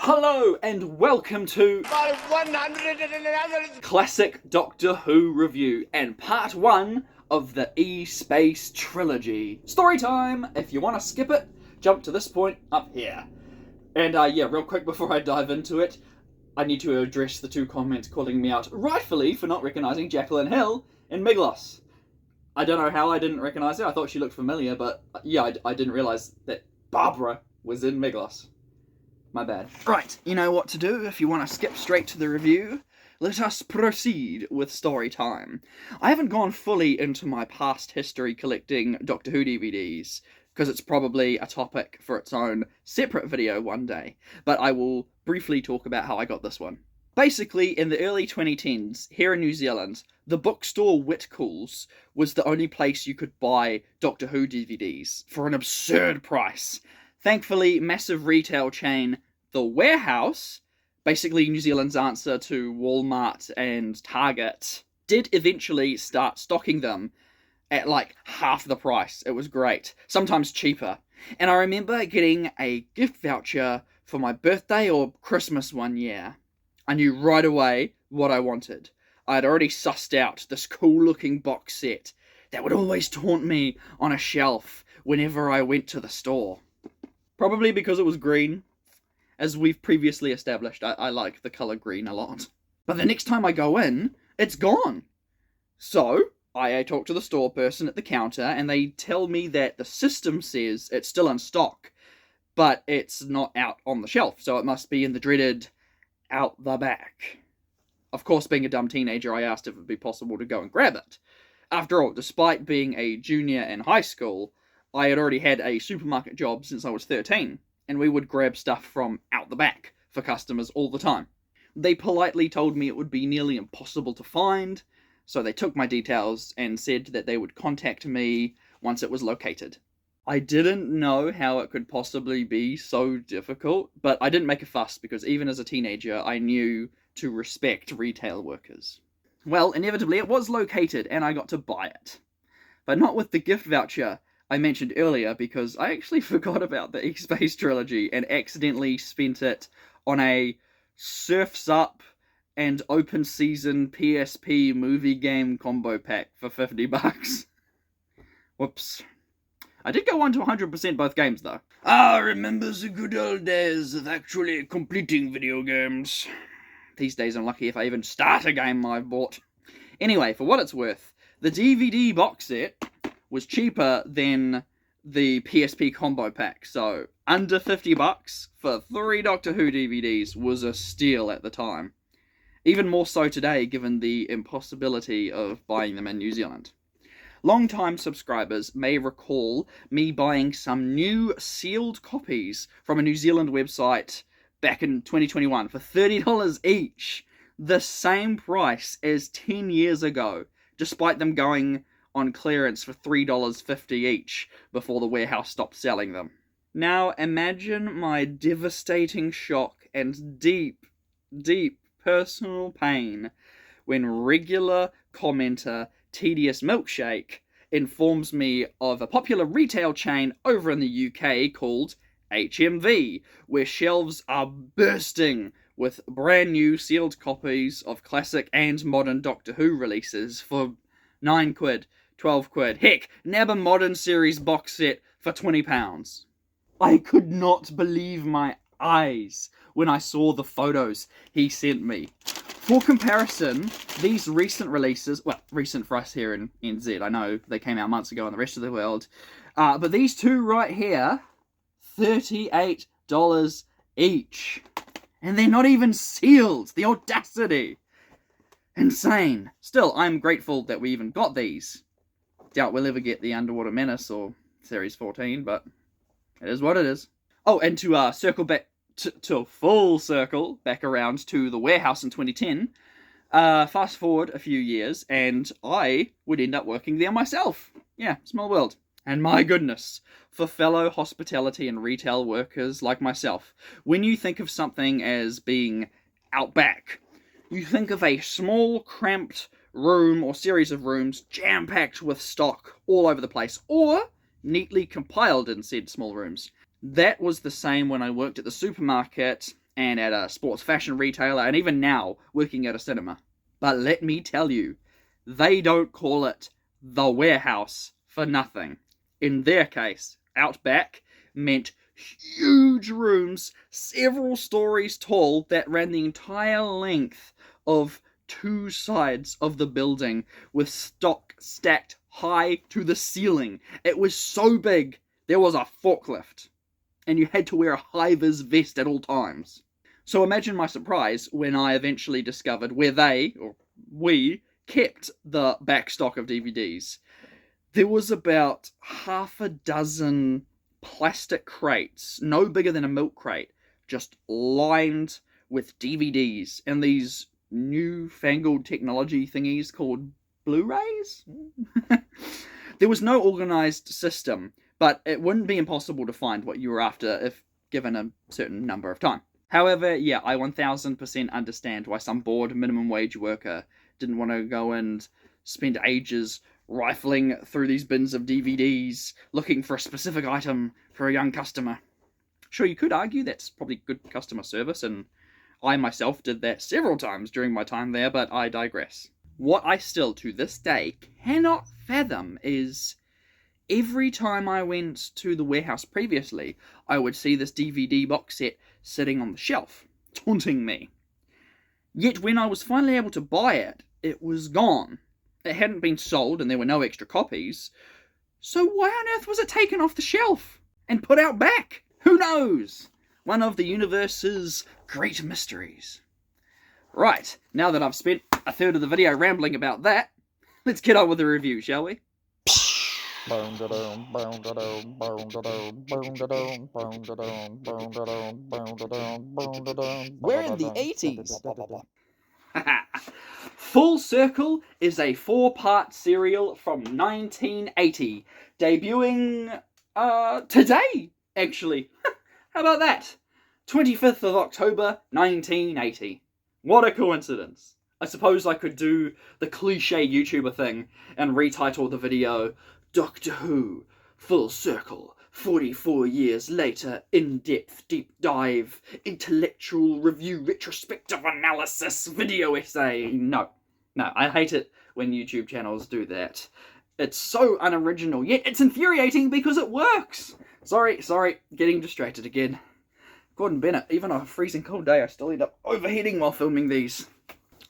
Hello and welcome to Classic Doctor Who Review and part 1 of the E-Space Trilogy. Story time! If you want to skip it, jump to this point up here. And yeah, real quick before I dive into it, I need to address the two comments calling me out rightfully for not recognising Jacqueline Hill in Miglos. I don't know how I didn't recognise her. I thought she looked familiar, but yeah, I didn't realise that Barbara was in Miglos. My bad. Right, you know what to do if you want to skip straight to the review. Let us proceed with story time. I haven't gone fully into my past history collecting Doctor Who DVDs, because it's probably a topic for its own separate video one day, but I will briefly talk about how I got this one. Basically, in the early 2010s, here in New Zealand, the bookstore Whitcoulls was the only place you could buy Doctor Who DVDs for an absurd price. Thankfully, massive retail chain The Warehouse, basically New Zealand's answer to Walmart and Target, did eventually start stocking them at like half the price. It was great. Sometimes cheaper. And I remember getting a gift voucher for my birthday or Christmas one year. I knew right away what I wanted. I had already sussed out this cool-looking box set that would always taunt me on a shelf whenever I went to the store. Probably because it was green. As we've previously established, I like the colour green a lot. But the next time I go in, it's gone. So, I talk to the store person at the counter, and they tell me that the system says it's still in stock, but it's not out on the shelf, so it must be in the dreaded out the back. Of course, being a dumb teenager, I asked if it would be possible to go and grab it. After all, despite being a junior in high school, I had already had a supermarket job since I was 13, and we would grab stuff from out the back for customers all the time. They politely told me it would be nearly impossible to find, so they took my details and said that they would contact me once it was located. I didn't know how it could possibly be so difficult, but I didn't make a fuss because even as a teenager I knew to respect retail workers. Well, inevitably it was located and I got to buy it. But not with the gift voucher I mentioned earlier, because I actually forgot about the E-Space Trilogy and accidentally spent it on a Surf's Up and Open Season PSP movie game combo pack for $50. Whoops. I did go on to 100% both games, though. Remember the good old days of actually completing video games. These days I'm lucky if I even start a game I've bought. Anyway, for what it's worth, the DVD box set was cheaper than the PSP combo pack, so under $50 for 3 Doctor Who DVDs was a steal at the time. Even more so today, given the impossibility of buying them in New Zealand. Long-time subscribers may recall me buying some new sealed copies from a New Zealand website back in 2021 for $30 each, the same price as 10 years ago, despite them going on clearance for $3.50 each before the warehouse stopped selling them. Now imagine my devastating shock and deep, deep personal pain when regular commenter T.A.R.D.I.S Milkshake informs me of a popular retail chain over in the UK called HMV, where shelves are bursting with brand new sealed copies of classic and modern Doctor Who releases for £9, £12, heck, nab a modern series box set for £20. I could not believe my eyes when I saw the photos he sent me. For comparison, these recent releases, well, recent for us here in NZ, I know they came out months ago in the rest of the world, but these two right here, $38 each. And they're not even sealed! The audacity! Insane. Still, I'm grateful that we even got these. Doubt we'll ever get the Underwater Menace or Series 14, but it is what it is. Oh, and to circle back to full circle back around to the warehouse in 2010, fast forward a few years, and I would end up working there myself. Yeah, small world. And my goodness, for fellow hospitality and retail workers like myself, when you think of something as being out back, you think of a small, cramped room or series of rooms jam-packed with stock all over the place, or neatly compiled in said small rooms. That was the same when I worked at the supermarket and at a sports fashion retailer, and even now working at a cinema. But let me tell you, they don't call it the warehouse for nothing. In their case, out back meant huge rooms, several stories tall, that ran the entire length of 2 sides of the building, with stock stacked high to the ceiling. It was so big, there was a forklift, and you had to wear a high-vis vest at all times. So imagine my surprise when I eventually discovered where they, or we, kept the back stock of DVDs. There was about half a dozen plastic crates, no bigger than a milk crate, just lined with DVDs and these newfangled technology thingies called blu-rays? There was no organized system, but it wouldn't be impossible to find what you were after if given a certain number of time. However, yeah, I 1000% understand why some bored minimum wage worker didn't want to go and spend ages rifling through these bins of DVDs, looking for a specific item for a young customer. Sure, you could argue that's probably good customer service, and I myself did that several times during my time there, but I digress. What I still, to this day, cannot fathom is every time I went to the warehouse previously, I would see this DVD box set sitting on the shelf, taunting me. Yet when I was finally able to buy it, it was gone. It hadn't been sold and there were no extra copies. So why on earth was it taken off the shelf and put out back? Who knows? One of the universe's great mysteries. Right, now that I've spent a third of the video rambling about that, let's get on with the review, shall we? We're in the 80s. Full Circle is a 4-part serial from 1980, debuting today, actually. How about that? 25th of October, 1980. What a coincidence. I suppose I could do the cliche YouTuber thing and retitle the video Doctor Who, Full Circle, 44 years later, in-depth, deep dive, intellectual review, retrospective analysis, video essay. No, I hate it when YouTube channels do that. It's so unoriginal, yet it's infuriating because it works. Sorry, getting distracted again. Gordon Bennett, even on a freezing cold day, I still end up overheating while filming these.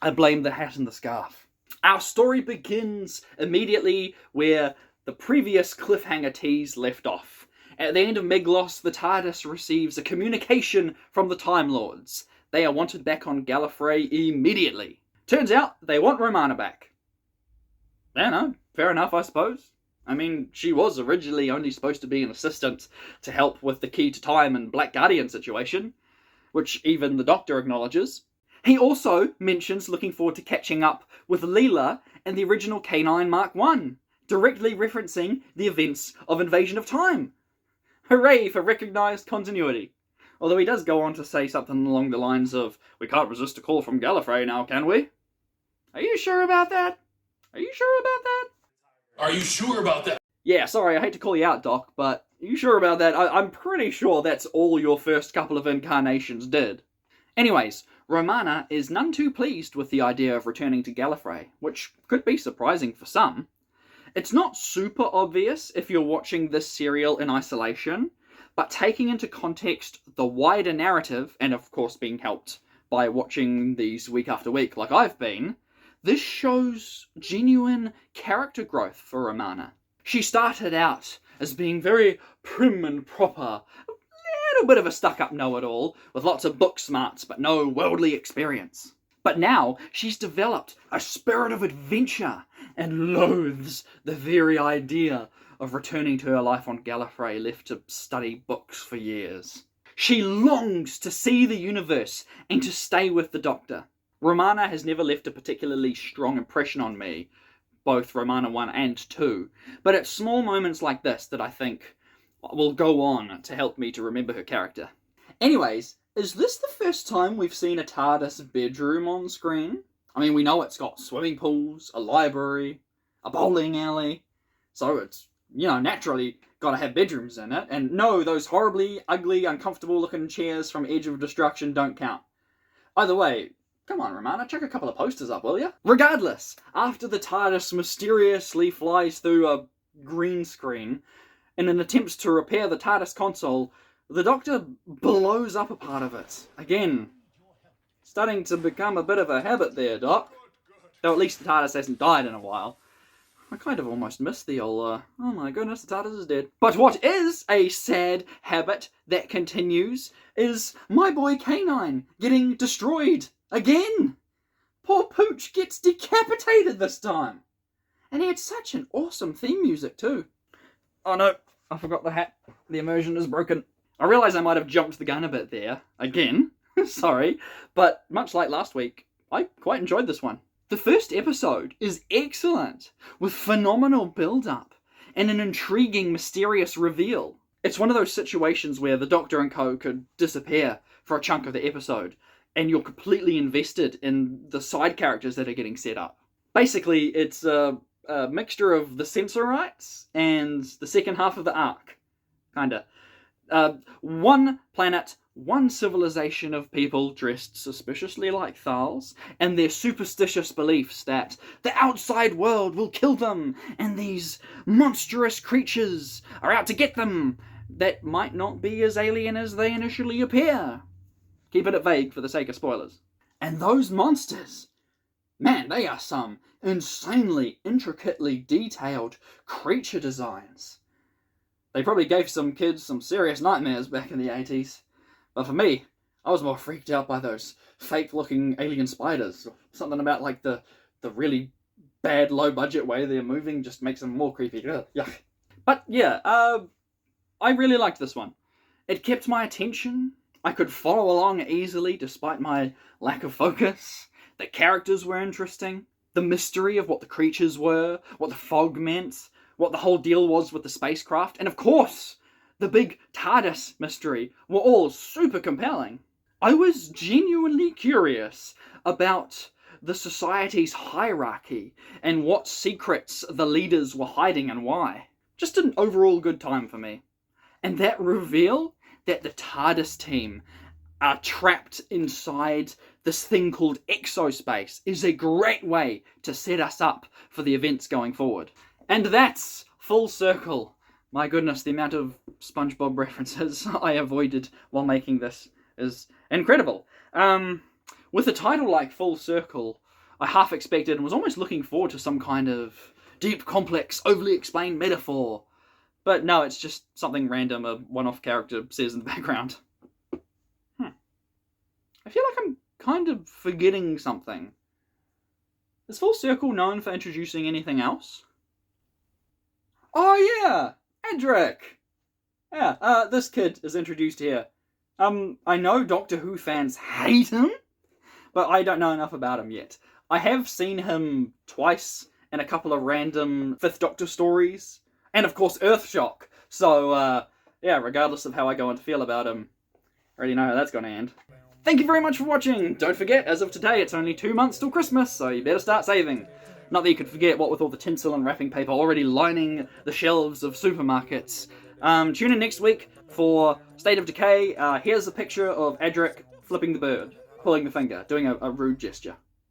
I blame the hat and the scarf. Our story begins immediately where the previous cliffhanger tease left off. At the end of Meglos, the TARDIS receives a communication from the Time Lords. They are wanted back on Gallifrey immediately. Turns out they want Romana back. I know, fair enough, I suppose. I mean, she was originally only supposed to be an assistant to help with the Key to Time and Black Guardian situation, which even the Doctor acknowledges. He also mentions looking forward to catching up with Leela and the original K9 Mark I, directly referencing the events of Invasion of Time. Hooray for recognised continuity. Although he does go on to say something along the lines of, "We can't resist a call from Gallifrey now, can we?" Are you sure about that? Are you sure about that? Are you sure about that? Yeah, sorry, I hate to call you out, Doc, but are you sure about that? I'm pretty sure that's all your first couple of incarnations did. Anyways, Romana is none too pleased with the idea of returning to Gallifrey, which could be surprising for some. It's not super obvious if you're watching this serial in isolation, but taking into context the wider narrative, and of course being helped by watching these week after week like I've been, this shows genuine character growth for Romana. She started out as being very prim and proper, a little bit of a stuck-up know-it-all, with lots of book smarts but no worldly experience. But now she's developed a spirit of adventure and loathes the very idea of returning to her life on Gallifrey, left to study books for years. She longs to see the universe and to stay with the Doctor. Romana has never left a particularly strong impression on me, both Romana 1 and 2, but it's small moments like this that I think will go on to help me to remember her character. Anyways, is this the first time we've seen a TARDIS bedroom on screen? I mean, we know it's got swimming pools, a library, a bowling alley, so it's, naturally gotta have bedrooms in it, and no, those horribly, ugly, uncomfortable-looking chairs from Edge of Destruction don't count. Either way, come on, Romana, chuck a couple of posters up, will ya? Regardless, after the TARDIS mysteriously flies through a green screen in an attempt to repair the TARDIS console, the Doctor blows up a part of it. Again, starting to become a bit of a habit there, Doc. Though at least the TARDIS hasn't died in a while. I kind of almost missed the old, oh my goodness, the TARDIS is dead. But what is a sad habit that continues is my boy K9 getting destroyed again. Poor Pooch gets decapitated this time. And he had such an awesome theme music too. Oh no, I forgot the hat. The immersion is broken. I realise I might have jumped the gun a bit there. Again. Sorry. But much like last week, I quite enjoyed this one. The first episode is excellent, with phenomenal build-up and an intriguing, mysterious reveal. It's one of those situations where the Doctor and co could disappear for a chunk of the episode, and you're completely invested in the side characters that are getting set up. Basically, it's a mixture of the censor rights and the second half of the arc. Kinda. One planet, one civilization of people dressed suspiciously like thiiiiis, and their superstitious beliefs that the outside world will kill them, and these monstrous creatures are out to get them that might not be as alien as they initially appear. Keeping it vague for the sake of spoilers. And those monsters, man, they are some insanely, intricately detailed creature designs. They probably gave some kids some serious nightmares back in the 80s. But for me, I was more freaked out by those fake-looking alien spiders. Something about, like, the really bad, low-budget way they're moving just makes them more creepy. Ugh, yuck. But, yeah, I really liked this one. It kept my attention. I could follow along easily despite my lack of focus. The characters were interesting. The mystery of what the creatures were, what the fog meant, what the whole deal was with the spacecraft, and of course, the big TARDIS mystery were all super compelling. I was genuinely curious about the society's hierarchy and what secrets the leaders were hiding and why. Just an overall good time for me. And that reveal that the TARDIS team are trapped inside this thing called Exo-Space is a great way to set us up for the events going forward. And that's full circle. My goodness, the amount of Spongebob references I avoided while making this is incredible. With a title like Full Circle, I half expected and was almost looking forward to some kind of deep, complex, overly explained metaphor. But no, it's just something random a one-off character says in the background. I feel like I'm kind of forgetting something. Is Full Circle known for introducing anything else? Oh yeah! Edric! Yeah, this kid is introduced here. I know Doctor Who fans hate him, but I don't know enough about him yet. I have seen him twice in a couple of random Fifth Doctor stories, and of course Earthshock. So, yeah, regardless of how I go on to feel about him, I already know how that's going to end. Thank you very much for watching! Don't forget, as of today, it's only 2 months till Christmas, so you better start saving. Not that you could forget, what with all the tinsel and wrapping paper already lining the shelves of supermarkets. Tune in next week for State of Decay. Here's a picture of Edric flipping the bird, pulling the finger, doing a rude gesture.